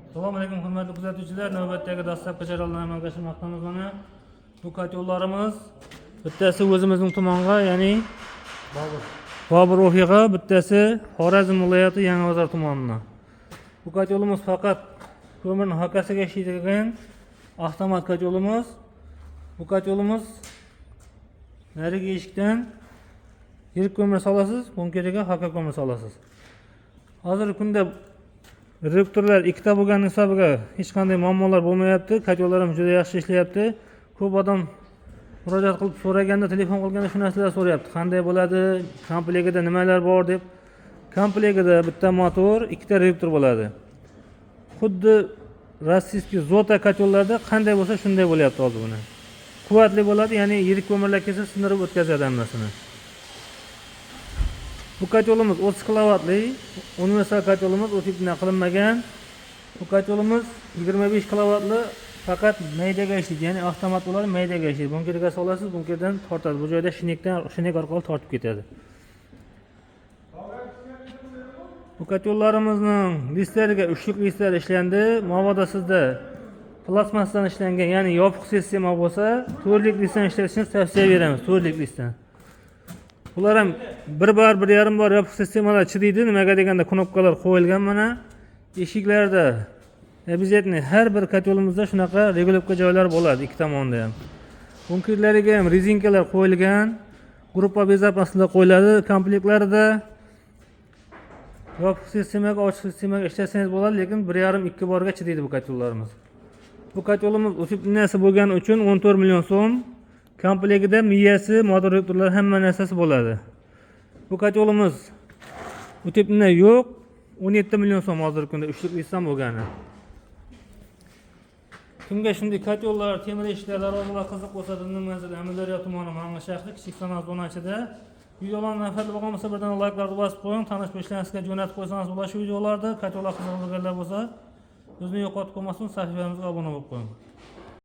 Assalomu alaykum hurmatli kuzatuvchilar. Navbatdagi dastlabki jarayonlarni amalga oshirmoqdamiz mana. Bu kotyorlarimiz bittasi o'zimizning tumonga, ya'ni Bobur Ofiga, bittasi Xorazm viloyati Yangibozor tumanidan. Bu kotyorimiz faqat ko'mirni hakasiga ishlaydigan avtomat kotyorimiz. Bu kotyorimiz narigi eshikdan yirik ko'mir solasiz, bunkeriga haka ko'mir solasiz. Hozirgi kunda reaktorlar ikkita bo'lgan hisobiga hech qanday muammolar bo'lmayapti. Kotyorlarimiz juda yaxshi ishlayapti. Ko'p odam murojaat qilib so'raganda, telefon qilganda shu narsalar so'rayapti. Qanday bo'ladi, komplektida nimalar bor deb. Komplektida bitta motor, ikkita reaktor bo'ladi. Xuddi rossiyskiy Zota kotyorlarda qanday bo'lsa shunday bo'lyapti hozir buni. Quvvatli bo'ladi, ya'ni yirik ko'mirlar kelsa sindirib o'tkazadi hammasini. Bu kotyorimiz 30 kilovatli, universal kotyorimiz o'tibdan qilinmagan. Bu kotyorimiz 25 kilovatli, faqat maydaga ishlaydi, ya'ni avtomat bo'ladi, maydaga ishlaydi. Bunkerga solasiz, bunkerdan tortadi. Bu joyda shinek orqali tortib ketadi. Bu kotyorlarimizning listlariga uchlik listlar ishlandi. Mabodo sizda plastmassadan ishlangan, ya'ni yopiq sistema bo'lsa, to'rtlik listdan ishlatishni tavsiya beramiz. To'rtlik listdan. Bular ham bir bar, bir yarim bar yopiq sistemalar chidaydi. Nimaga deganda knopkalar qo'yilgan mana. Eshiklarda обязательно har bir kotyolimizda shunaqa regulovka joylar bo'ladi ikki tomonda ham. Bunkerlariga ham rezinkalar qo'yilgan. Gruppa bezopasliklar qo'yiladi komplektlarida. Yopiq sistemaga, ochiq sistemaga ishlatsangiz bo'ladi, lekin 1,5-2 borga chidaydi bu kotyorlarimiz. Bu kotyorimiz o'sibnasi bo'lgani uchun 14 million so'm. Komplektida miyasi, motor reaktorlari hamma narsasi bo'ladi. Bu kotyorimiz o'tibna yo'q, 17 million so'm hozirgi kunda uchlik listam bo'lgani. Kimga shunday kotyorlar, temir eshiklar, darvozalar qiziq bo'lsa, Dinimazil Amudaryo tumani Mangu shahri Kichik sanoat zonachida videolar manfaatli bo'lgan bo'lsa, birdan layklarni bosib qo'ying, tanish do'stlaringizga jo'natib qo'ysangiz bo'ladi. Shu videolarda kotyorlar qiziq bo'lganlar bo'lsa, bizni yo'qotib qo'ymasin, sahifamizga obuna bo'lib qo'ying.